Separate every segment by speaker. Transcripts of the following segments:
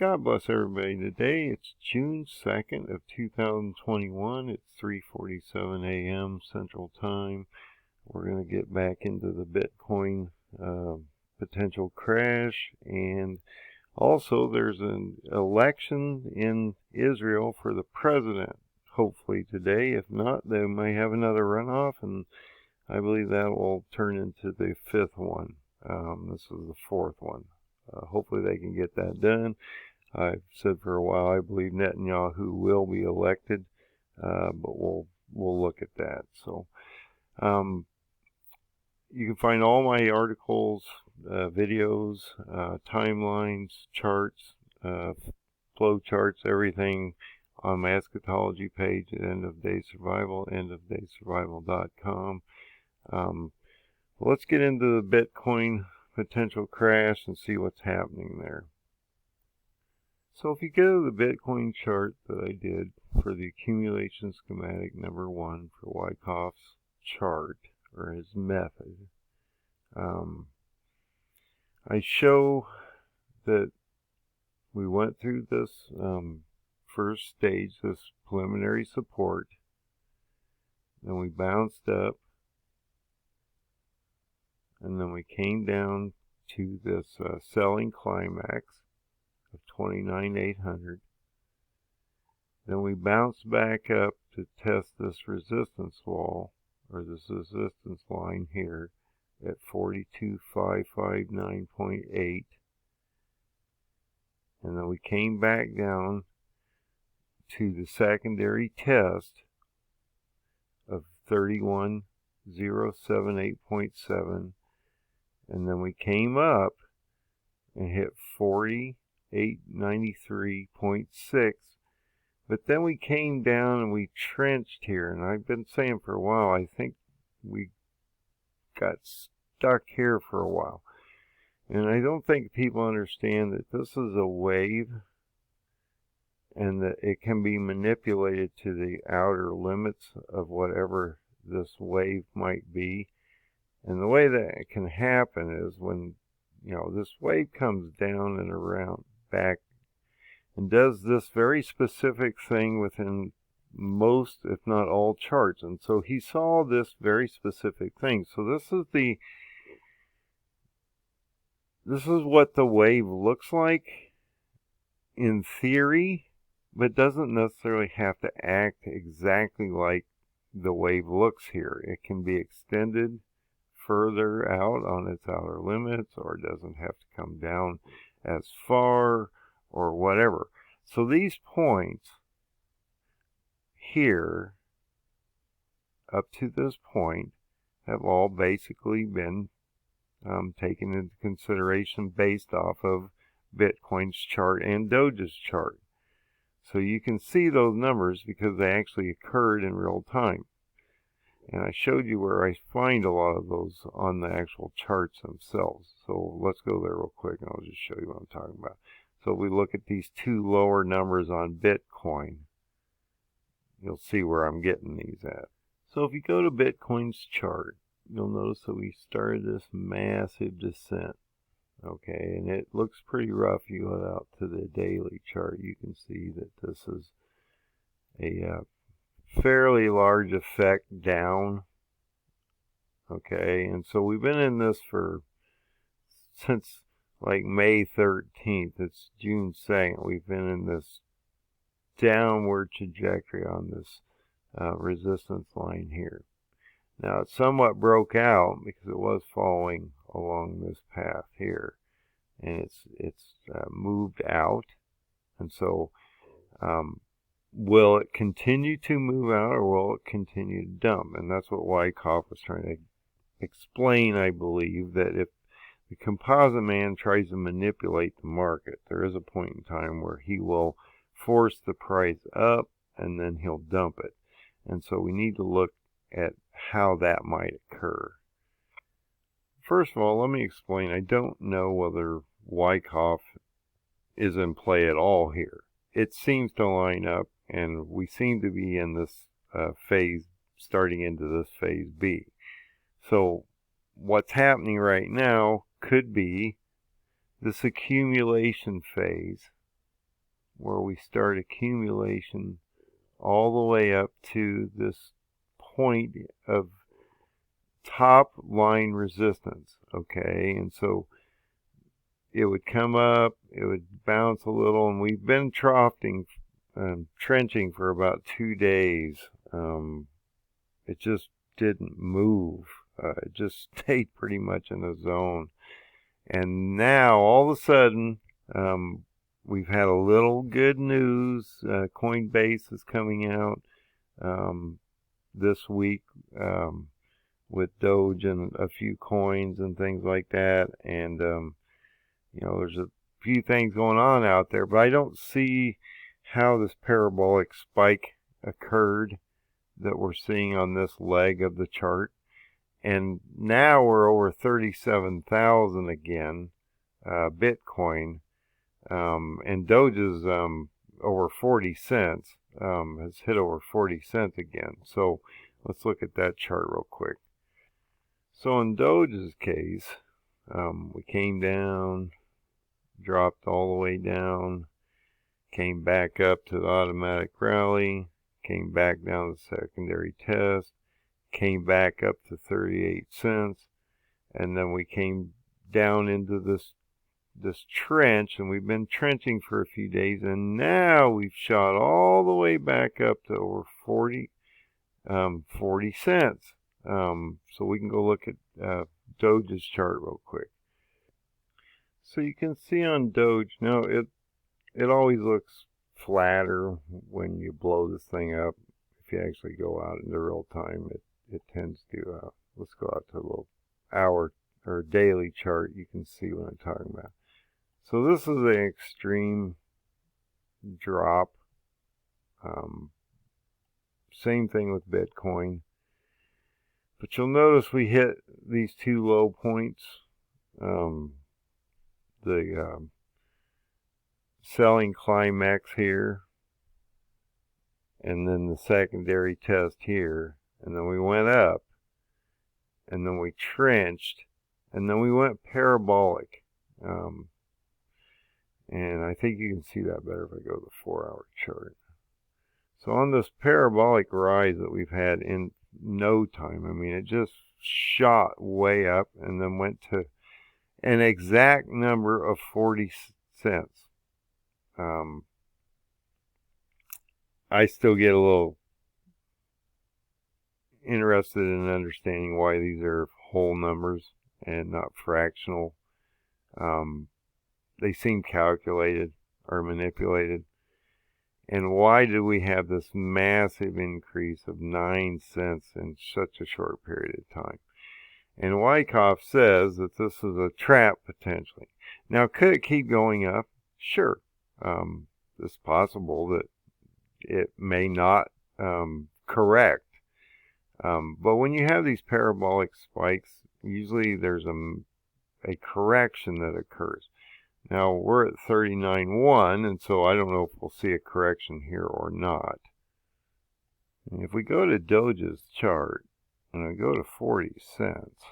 Speaker 1: God bless everybody today. It's June 2nd of 2021. It's 3:47 a.m. Central Time. We're going to get back into the Bitcoin potential crash. And also there's an election in Israel for the president, hopefully today. If not, they may have another runoff, and I believe that will turn into the fifth one. This is the fourth one. Hopefully they can get that done. I've said for a while I believe Netanyahu will be elected, but we'll look at that. So you can find all my articles, videos, timelines, charts, flow charts, everything on my eschatology page at End of Day Survival, endofdaysurvival.com. Let's get into the Bitcoin potential crash and see what's happening there. So if you go to the Bitcoin chart that I did for the accumulation schematic number 1 for Wyckoff's chart, or his method, I show that we went through this first stage, this preliminary support, then we bounced up, and then we came down to this selling climax of 29,800. Then we bounced back up to test this resistance wall, or this resistance line here, at 42,559.8. And then we came back down to the secondary test of 31,078.7. And then we came up and hit 48,93.6. But then we came down and we trenched here. And I've been saying for a while, I think we got stuck here for a while. And I don't think people understand that this is a wave and that it can be manipulated to the outer limits of whatever this wave might be. And the way that it can happen is when, this wave comes down and around back and does this very specific thing within most, if not all, charts. And so he saw this very specific thing. So this is what the wave looks like in theory, but doesn't necessarily have to act exactly like the wave looks here. It can be extended further out on its outer limits, or it doesn't have to come down as far, or whatever. So these points here up to this point have all basically been taken into consideration based off of Bitcoin's chart and Doge's chart. So you can see those numbers because they actually occurred in real time. And I showed you where I find a lot of those on the actual charts themselves. So let's go there real quick and I'll just show you what I'm talking about. So we look at these two lower numbers on Bitcoin. You'll see where I'm getting these at. So if you go to Bitcoin's chart, you'll notice that we started this massive descent. Okay, and it looks pretty rough. You go out to the daily chart, you can see that this is a fairly large effect down. Okay, and so we've been in this since like May 13th. It's June 2nd. We've been in this downward trajectory on this resistance line here. Now it somewhat broke out because it was following along this path here, and it's moved out. And so will it continue to move out, or will it continue to dump? And that's what Wyckoff was trying to explain, I believe, that if the composite man tries to manipulate the market, there is a point in time where he will force the price up and then he'll dump it. And so we need to look at how that might occur. First of all, let me explain. I don't know whether Wyckoff is in play at all here. It seems to line up, and we seem to be in this phase, starting into this phase B. So what's happening right now could be this accumulation phase where we start accumulation all the way up to this point of top line resistance, okay? And so it would come up, it would bounce a little, and we've been trenching for about 2 days. It just didn't move. It just stayed pretty much in the zone. And now, all of a sudden, we've had a little good news. Coinbase is coming out this week with Doge and a few coins and things like that. And, you know, there's a few things going on out there, but I don't see how this parabolic spike occurred that we're seeing on this leg of the chart. And now we're over 37,000 again, Bitcoin, and Doge is over 40 cents, has hit over 40 cents again. So let's look at that chart real quick. So in Doge's case, we came down, dropped all the way down, came back up to the automatic rally, came back down to the secondary test, came back up to 38 cents, and then we came down into this trench, and we've been trenching for a few days, and now we've shot all the way back up to over 40 cents. So we can go look at Doge's chart real quick. So you can see on Doge, now it always looks flatter when you blow this thing up. If you actually go out into real time, it tends to, let's go out to a little hour or daily chart. You can see what I'm talking about. So this is an extreme drop. Same thing with Bitcoin. But you'll notice we hit these two low points. The selling climax here, and then the secondary test here, and then we went up, and then we trenched, and then we went parabolic. And I think you can see that better if I go to the 4-hour chart. So on this parabolic rise that we've had in no time, I mean, it just shot way up and then went to an exact number of 40 cents. I still get a little interested in understanding why these are whole numbers and not fractional. They seem calculated or manipulated. And why do we have this massive increase of 9 cents in such a short period of time? And Wyckoff says that this is a trap potentially. Now, could it keep going up? Sure. It's possible that it may not correct. But when you have these parabolic spikes, usually there's a correction that occurs. Now, we're at 39.1, and so I don't know if we'll see a correction here or not. And if we go to Doge's chart, and I go to 40 cents,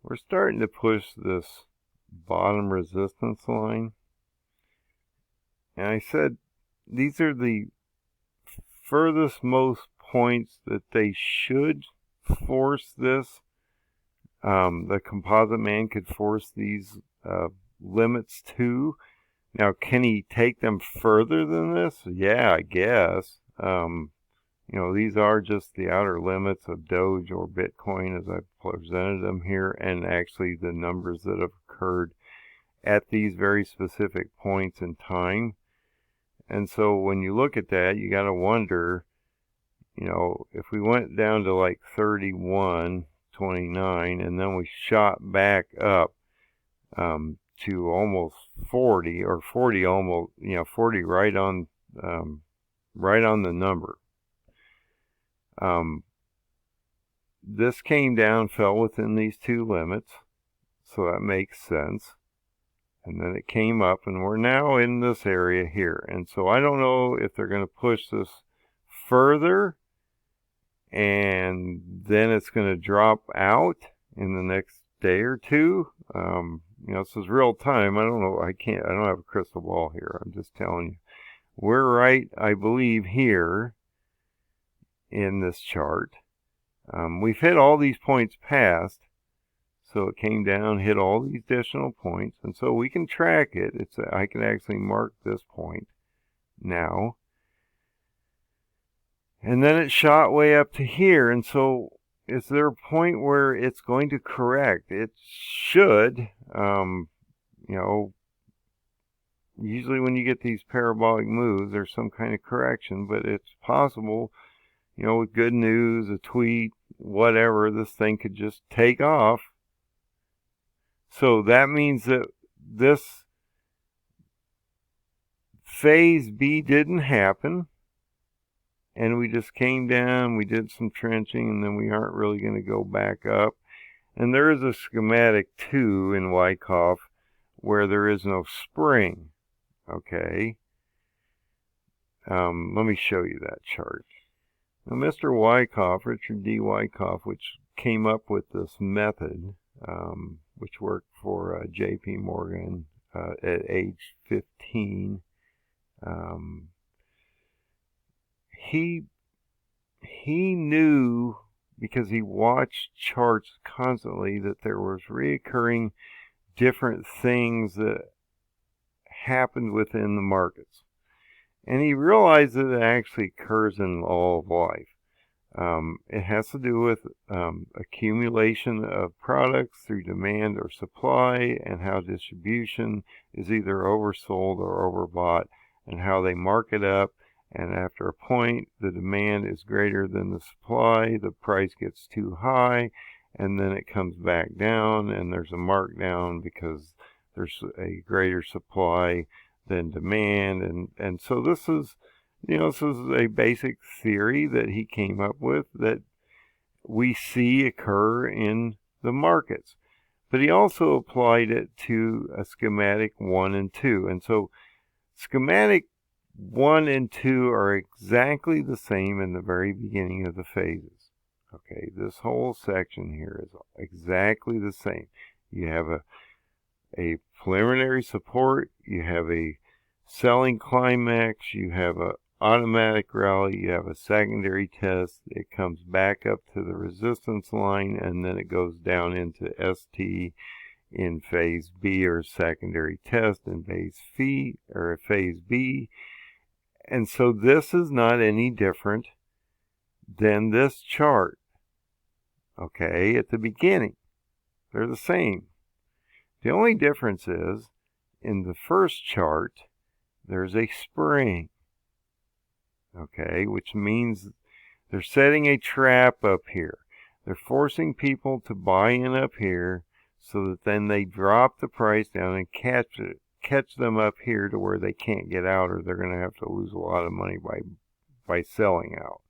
Speaker 1: we're starting to push this bottom resistance line. And I said these are the furthest most points that they should force this. The composite man could force these limits to. Now, can he take them further than this? Yeah, I guess. You know, these are just the outer limits of Doge or Bitcoin as I've presented them here, and actually the numbers that have occurred at these very specific points in time. And so when you look at that, you got to wonder, you know, if we went down to like 31.29 and then we shot back up to almost 40, or 40 almost, you know, 40 right on the number. This came down, fell within these two limits, so that makes sense. And then it came up, and we're now in this area here. And so I don't know if they're going to push this further, and then it's going to drop out in the next day or two. this is real time. I don't know. I don't have a crystal ball here. I'm just telling you. We're right, I believe, here in this chart. We've hit all these points past. So it came down, hit all these additional points. And so we can track it. I can actually mark this point now. And then it shot way up to here. And so is there a point where it's going to correct? It should. Usually when you get these parabolic moves, there's some kind of correction, but it's possible, with good news, a tweet, whatever, this thing could just take off. So that means that this phase B didn't happen. And we just came down, we did some trenching, and then we aren't really going to go back up. And there is a schematic too in Wyckoff where there is no spring. Okay. Let me show you that chart. Now, Mr. Wyckoff, Richard D. Wyckoff, which came up with this method, which worked for J.P. Morgan at age 15, he knew, because he watched charts constantly, that there was reoccurring different things that happened within the markets. And he realized that it actually occurs in all of life. It has to do with accumulation of products through demand or supply, and how distribution is either oversold or overbought, and how they mark it up. And after a point, the demand is greater than the supply, the price gets too high, and then it comes back down, and there's a markdown because there's a greater supply than demand. And so this is a basic theory that he came up with that we see occur in the markets. But he also applied it to a schematic 1 and 2. And so schematic 1 and 2 are exactly the same in the very beginning of the phases. Okay, this whole section here is exactly the same. You have a preliminary support, you have a selling climax, you have an automatic rally, you have a secondary test, it comes back up to the resistance line, and then it goes down into ST in phase B, or secondary test in phase B. And so this is not any different than this chart. Okay, at the beginning, they're the same. The only difference is, in the first chart, there's a spring. Okay, which means they're setting a trap up here. They're forcing people to buy in up here so that then they drop the price down and catch them up here to where they can't get out, or they're going to have to lose a lot of money by selling out.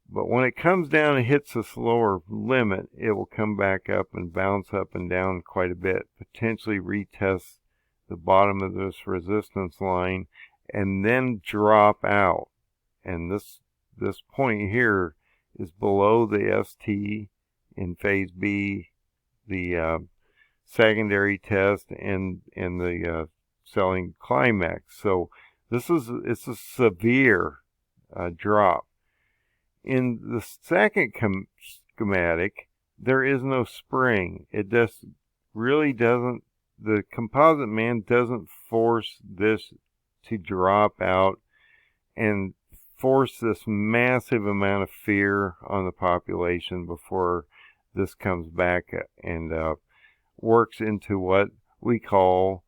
Speaker 1: But when it comes down and hits this lower limit, it will come back up and bounce up and down quite a bit, potentially retest the bottom of this resistance line, and then drop out. And this point here is below the ST in phase B, the secondary test, and the selling climax. So it's a severe drop. In the second schematic, there is no spring. It just really doesn't, the composite man doesn't force this to drop out and force this massive amount of fear on the population before this comes back and works into what we call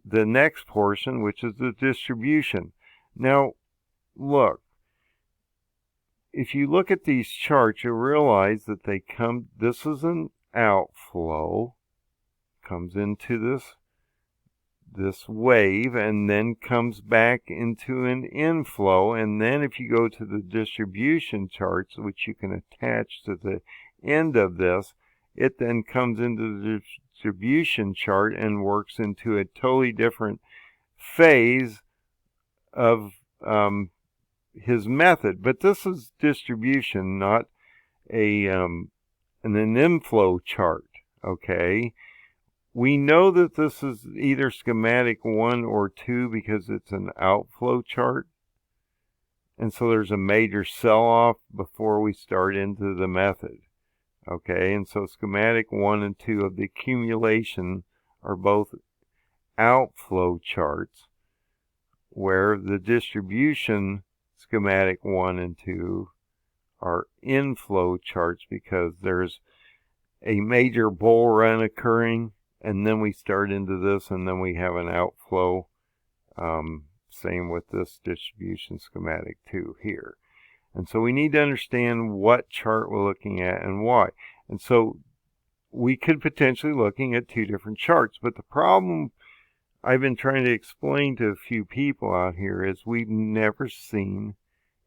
Speaker 1: the next portion, which is the distribution. Now, look, if you look at these charts, you'll realize that this is an outflow, comes into this wave, and then comes back into an inflow. And then if you go to the distribution charts, which you can attach to the end of this, it then comes into the distribution chart and works into a totally different phase of his method. But this is distribution, not an inflow chart. Okay, we know that this is either schematic 1 or 2 because it's an outflow chart. And so there's a major sell-off before we start into the method. Okay, and so schematic 1 and 2 of the accumulation are both outflow charts, where the distribution schematic 1 and 2 are inflow charts because there's a major bull run occurring, and then we start into this, and then we have an outflow. Same with this distribution schematic 2 here. And so we need to understand what chart we're looking at and why. And so we could potentially looking at two different charts, but the problem I've been trying to explain to a few people out here is we've never seen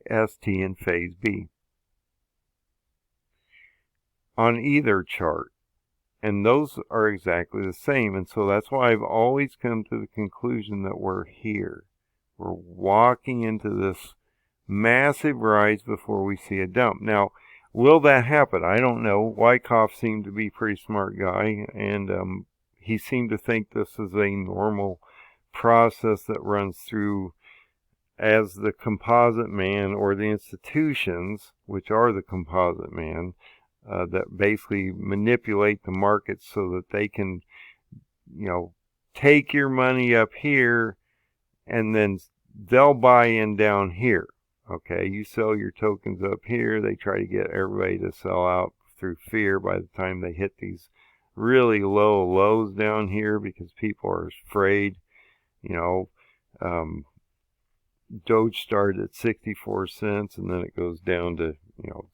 Speaker 1: ST in phase B on either chart. And those are exactly the same. And so that's why I've always come to the conclusion that we're here. We're walking into this massive rise before we see a dump. Now, will that happen? I don't know. Wyckoff seemed to be a pretty smart guy, and he seemed to think this is a normal process that runs through as the composite man, or the institutions, which are the composite man, that basically manipulate the market so that they can, take your money up here and then they'll buy in down here. Okay, you sell your tokens up here, they try to get everybody to sell out through fear by the time they hit these really low lows down here because people are afraid. Doge started at 64 cents and then it goes down to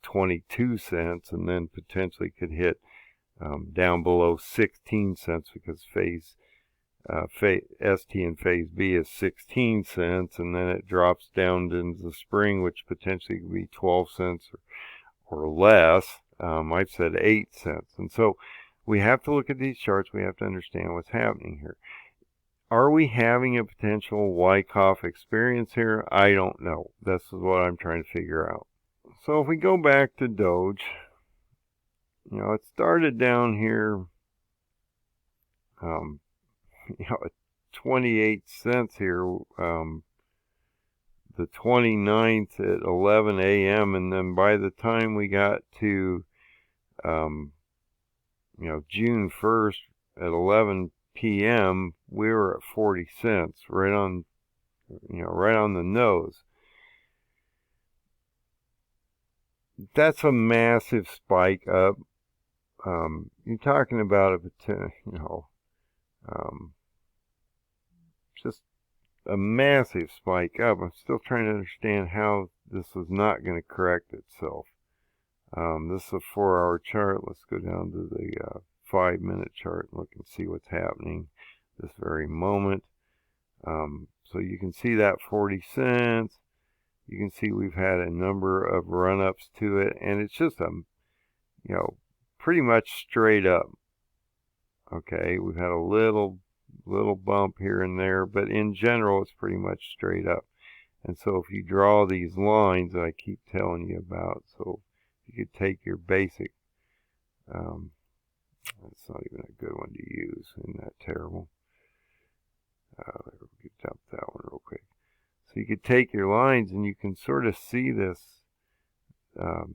Speaker 1: 22 cents and then potentially could hit down below 16 cents because ST in phase B is 16 cents, and then it drops down into the spring, which potentially could be 12 cents or less. I've said 8 cents. And so we have to look at these charts. We have to understand what's happening here. Are we having a potential Wyckoff experience here? I don't know. This is what I'm trying to figure out. So if we go back to Doge, it started down here, at 28 cents here, the 29th at 11 a.m. And then by the time we got to, June 1st at 11 p.m., we were at 40 cents, right on the nose. That's a massive spike up. You're talking about just a massive spike up. I'm still trying to understand how this is not going to correct itself. This is a 4-hour chart. Let's go down to the 5-minute chart and look and see what's happening this very moment. So you can see that 40 cents. You can see we've had a number of run-ups to it, and it's just pretty much straight up. Okay, we've had a little bump here and there, but in general it's pretty much straight up. And so if you draw these lines that I keep telling you about, so you could take your basic, that's not even a good one to use, isn't that terrible? We'll dump that one real quick. So you could take your lines and you can sort of see this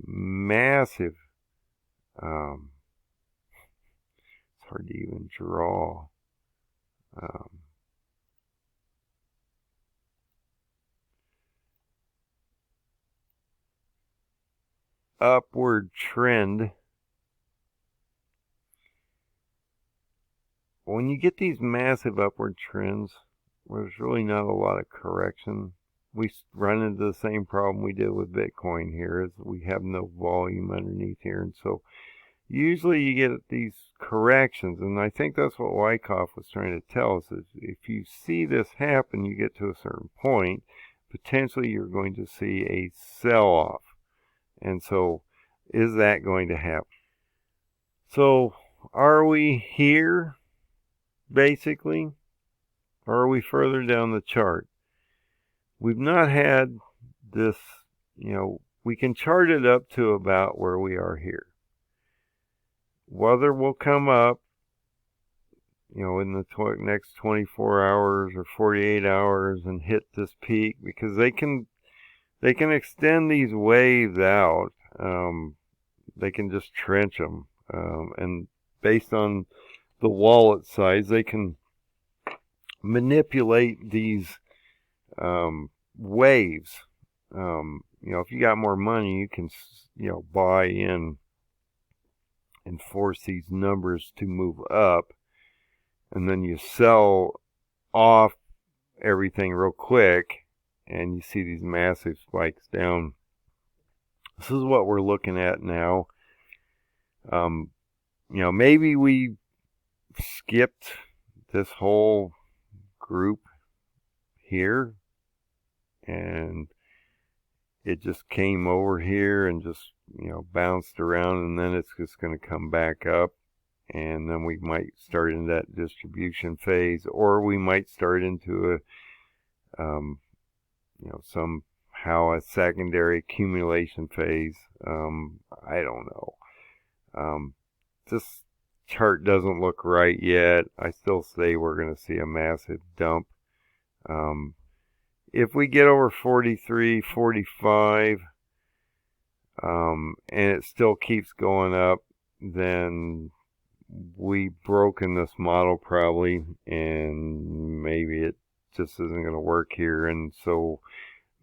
Speaker 1: massive, it's hard to even draw. Upward trend. When you get these massive upward trends, where there's really not a lot of correction, we run into the same problem we did with Bitcoin here, is we have no volume underneath here. And so usually you get these corrections, and I think that's what Wyckoff was trying to tell us, is if you see this happen, you get to a certain point, potentially you're going to see a sell-off. And so, is that going to happen? So, are we here, basically? Or are we further down the chart? We've not had this, we can chart it up to about where we are here. Weather will come up, in the next 24 hours or 48 hours and hit this peak, because they can extend these waves out. They can just trench them, and based on the wallet size, they can manipulate these waves. If you got more money, you can buy in and force these numbers to move up, and then you sell off everything real quick, and you see these massive spikes down. This is what we're looking at now. Maybe we skipped this whole group here, and it just came over here and just bounced around, and then it's just going to come back up, and then we might start in that distribution phase, or we might start into somehow a secondary accumulation phase. I don't know. This chart doesn't look right yet. I still say we're going to see a massive dump. If we get over 43, 45, and it still keeps going up, then we've broken this model probably, and maybe it just isn't going to work here, and so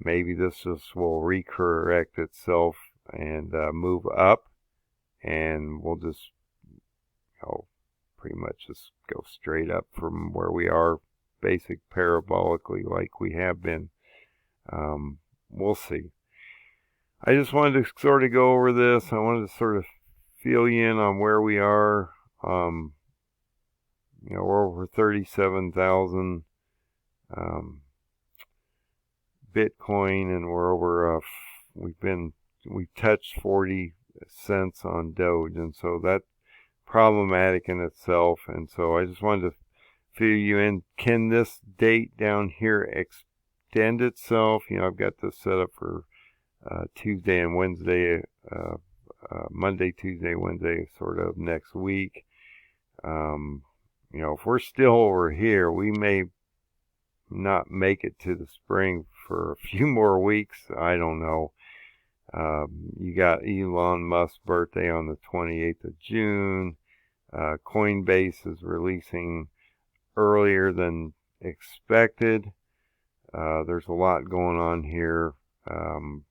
Speaker 1: maybe this just will recorrect itself and move up, and we'll just pretty much just go straight up from where we are, basic parabolically like we have been. We'll see. I just wanted to sort of go over this. I wanted to sort of fill you in on where we are. We're over 37,000 Bitcoin, and we're over we've touched 40 cents on Doge, and so that's problematic in itself. And so I just wanted to fill you in. Can this date down here extend itself? I've got this set up for Tuesday and Wednesday, Monday, Tuesday, Wednesday, sort of next week. If we're still over here, we may not make it to the spring for a few more weeks. I don't know. You got Elon Musk's birthday on the 28th of June. Coinbase is releasing earlier than expected. There's a lot going on here, and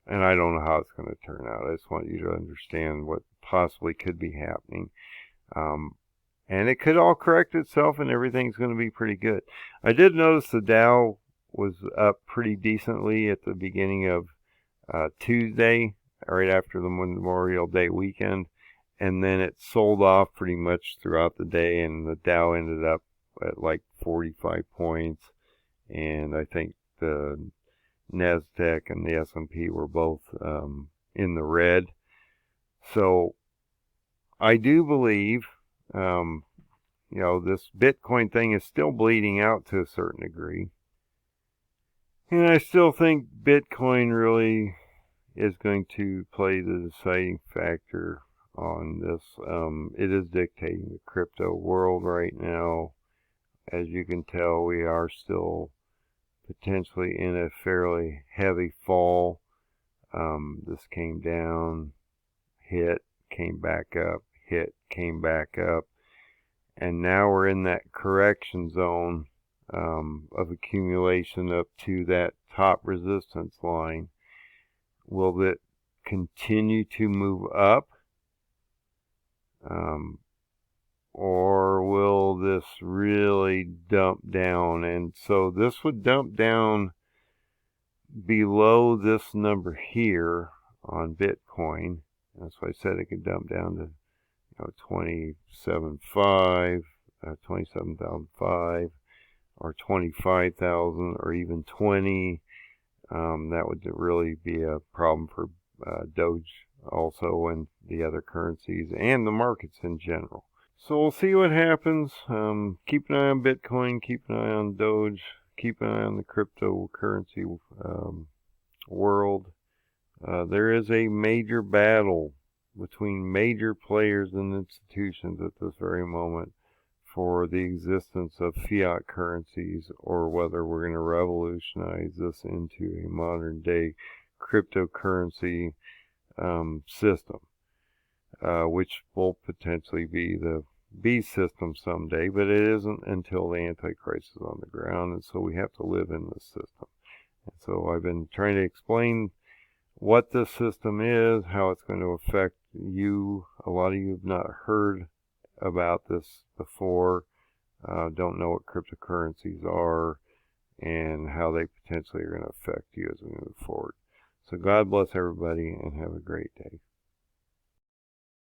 Speaker 1: I don't know how it's going to turn out. I just want you to understand what possibly could be happening. And it could all correct itself, and everything's going to be pretty good. I did notice the Dow was up pretty decently at the beginning of Tuesday, right after the Memorial Day weekend, and then it sold off pretty much throughout the day, and the Dow ended up at like 45 points, and I think the Nasdaq and the S&P were both in the red. So I do believe this Bitcoin thing is still bleeding out to a certain degree, and I still think Bitcoin really is going to play the deciding factor on this. It is dictating the crypto world right now. As you can tell, we are still potentially in a fairly heavy fall. This came down, hit, came back up, hit, came back up, and now we're in that correction zone of accumulation up to that top resistance line. Will it continue to move up? Or will this really dump down? And so this would dump down below this number here on Bitcoin. That's why I said it could dump down to 27,500, 27,500, or 25,000, or even 20. That would really be a problem for Doge also, and the other currencies and the markets in general. So we'll see what happens. Keep an eye on Bitcoin, keep an eye on Doge, keep an eye on the cryptocurrency world. There is a major battle between major players and institutions at this very moment for the existence of fiat currencies, or whether we're going to revolutionize this into a modern day cryptocurrency system, which will potentially be the beast system someday, but it isn't until the Antichrist is on the ground, and so we have to live in this system. And so I've been trying to explain what this system is, how it's going to affect you. A lot of you have not heard about this before, don't know what cryptocurrencies are, and how they potentially are going to affect you as we move forward. So God bless everybody, and have a great day.